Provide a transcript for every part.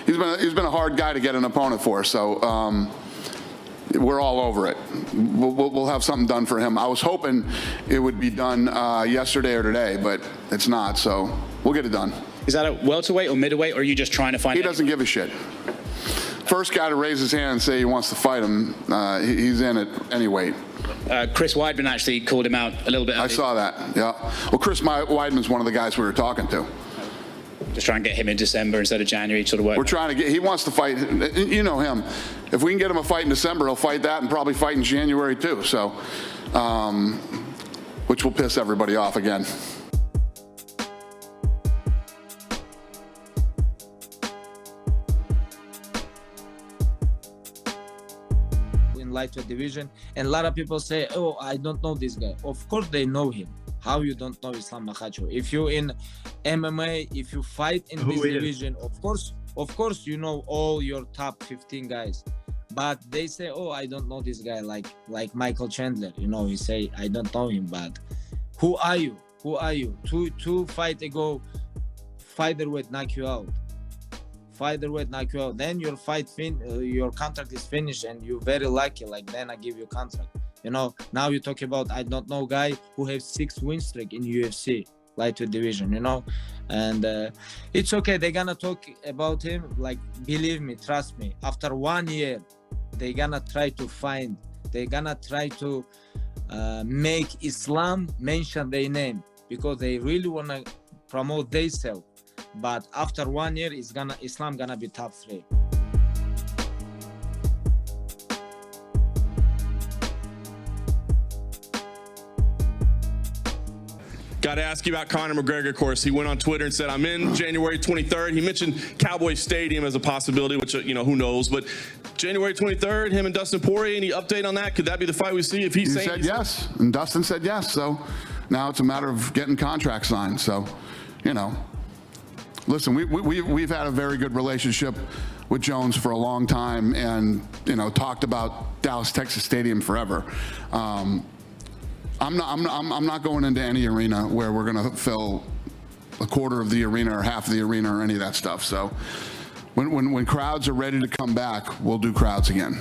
he's been a hard guy to get an opponent for. So we're all over it. We'll have something done for him. I was hoping it would be done yesterday or today, but it's not. So we'll get it done. Is that a welterweight or middleweight, or are you just trying to find? He doesn't give a shit. First guy to raise his hand and say he wants to fight him, he's in at any weight. Chris Weidman actually called him out a little bit. I saw that, yeah. Well, Chris Weidman's one of the guys we were talking to. Just try and get him in December instead of January, sort of work. We're trying to get, he wants to fight, you know him. If we can get him a fight in December, he'll fight that and probably fight in January too, so, which will piss everybody off again. Lightweight division, and a lot of people say, oh, I don't know this guy. Of course they know him. How you don't know Islam Makhachev? If you're in MMA, if you fight in this division, of course you know all your top 15 guys. But they say, oh, I don't know this guy, like Michael Chandler, you know, he say, I don't know him. But who are you? Two fight ago, fighter would knock you out. Then your your contract is finished, and you're very lucky. Like, then I give you contract. You know, now you talk about, I don't know, guy who has 6 win streak in UFC lightweight division. You know, and it's okay. They're gonna talk about him. Like, believe me, trust me. After 1 year, they're gonna try to make Islam mention their name, because they really wanna promote themselves. But after 1 year, Islam gonna be top 3. Got to ask you about Conor McGregor, of course. He went on Twitter and said, I'm in January 23rd. He mentioned Cowboy Stadium as a possibility, which, you know, who knows. But January 23rd, him and Dustin Poirier, any update on that? Could that be the fight we see if he's saying? He said yes, and Dustin said yes. So now it's a matter of getting contracts signed. So, you know. Listen, we've had a very good relationship with Jones for a long time, and, you know, talked about Dallas, Texas Stadium forever. I'm not going into any arena where we're going to fill a quarter of the arena or half of the arena or any of that stuff. So when crowds are ready to come back, we'll do crowds again.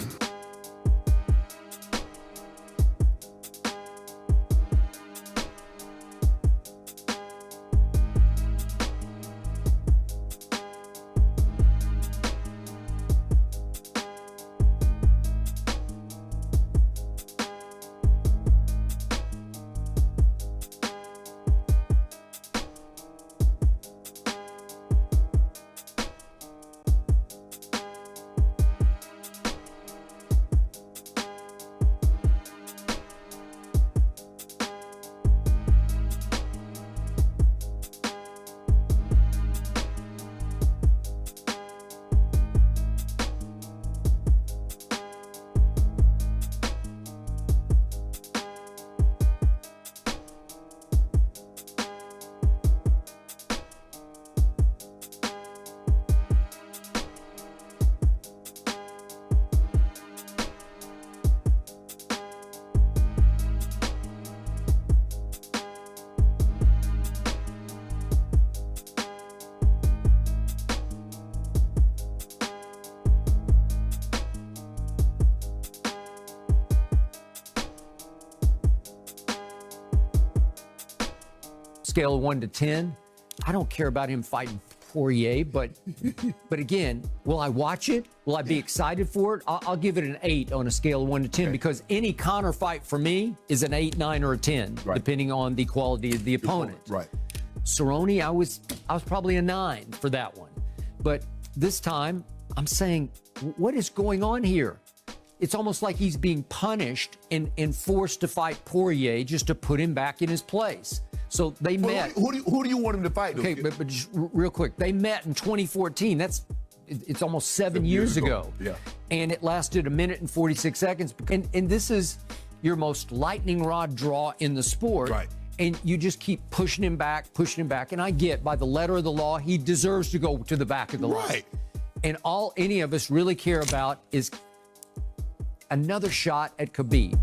Scale of 1 to 10, I don't care about him fighting Poirier, but again, will I watch it? Will I be excited for it? I'll give it an 8 on a scale of 1 to 10, because any Conor fight for me is an 8, 9, or a 10, depending on the quality of the opponent. Right. Cerrone, I was probably a 9 for that one. But this time, I'm saying, what is going on here? It's almost like he's being punished and forced to fight Poirier just to put him back in his place. So they met. Who do you want him to fight? Okay, but just real quick, they met in 2014. It's almost 7 years ago. Yeah. And it lasted 1 minute and 46 seconds. And this is your most lightning rod draw in the sport. Right. And you just keep pushing him back. And I get, by the letter of the law, he deserves to go to the back of the line. Right. And all any of us really care about is another shot at Khabib.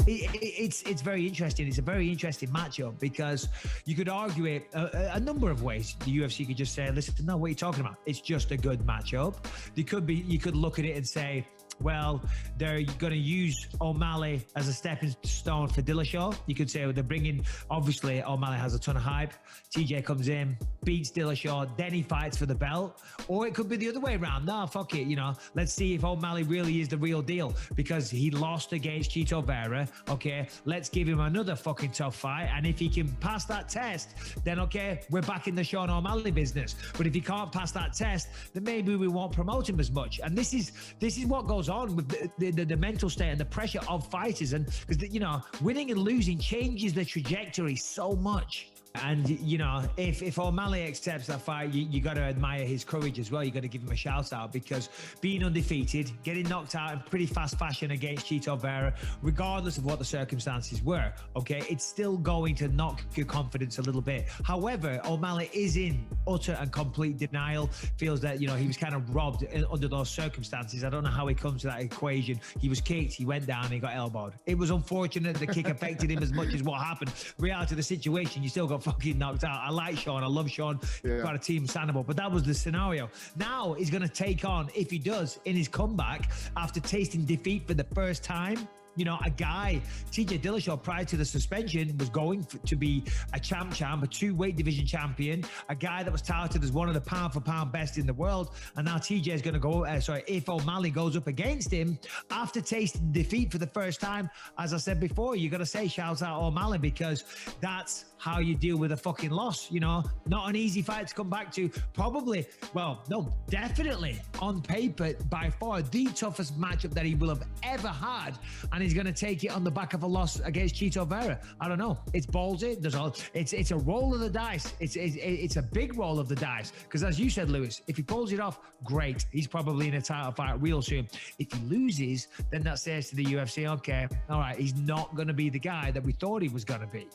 it's very interesting. It's a very interesting matchup because you could argue it a number of ways. The UFC could just say, listen, no, what are you talking about? It's just a good matchup. You could look at it and say, well, they're going to use O'Malley as a stepping stone for Dillashaw. You could say, well, they're bringing, obviously, O'Malley has a ton of hype. TJ comes in, beats Dillashaw, then he fights for the belt. Or it could be the other way around. No, fuck it. Let's see if O'Malley really is the real deal because he lost against Chito Vera. Okay, let's give him another fucking tough fight. And if he can pass that test, then okay, we're back in the Sean O'Malley business. But if he can't pass that test, then maybe we won't promote him as much. And this is what goes on with the mental state and the pressure of fighters, and because winning and losing changes the trajectory so much. And if O'Malley accepts that fight, you got to admire his courage as well. You got to give him a shout out because being undefeated, getting knocked out in pretty fast fashion against Chito Vera, regardless of what the circumstances were, okay, it's still going to knock your confidence a little bit. However, O'Malley is in utter and complete denial, feels that he was kind of robbed under those circumstances. I don't know how he comes to that equation. He was kicked, he went down, he got elbowed. It was unfortunate the kick affected him as much as what happened. Reality of the situation, you still got fucking knocked out. I like Sean. I love Sean. Yeah. Got a team standable, but that was the scenario. Now he's going to take on, if he does, in his comeback after tasting defeat for the first time. A guy, TJ Dillashaw, prior to the suspension, was going to be a champ, a two-weight division champion, a guy that was touted as one of the pound-for-pound best in the world. And now TJ is going to go, if O'Malley goes up against him, after tasting defeat for the first time, as I said before, you got to say, shouts out O'Malley, because that's how you deal with a fucking loss. Not an easy fight to come back to. Probably, definitely on paper, by far the toughest matchup that he will have ever had. And he's going to take it on the back of a loss against Chito Vera. I don't know. It's ballsy. It's a roll of the dice. It's a big roll of the dice. Because as you said, Lewis, if he pulls it off, great. He's probably in a title fight real soon. If he loses, then that says to the UFC, okay, all right, he's not going to be the guy that we thought he was going to be.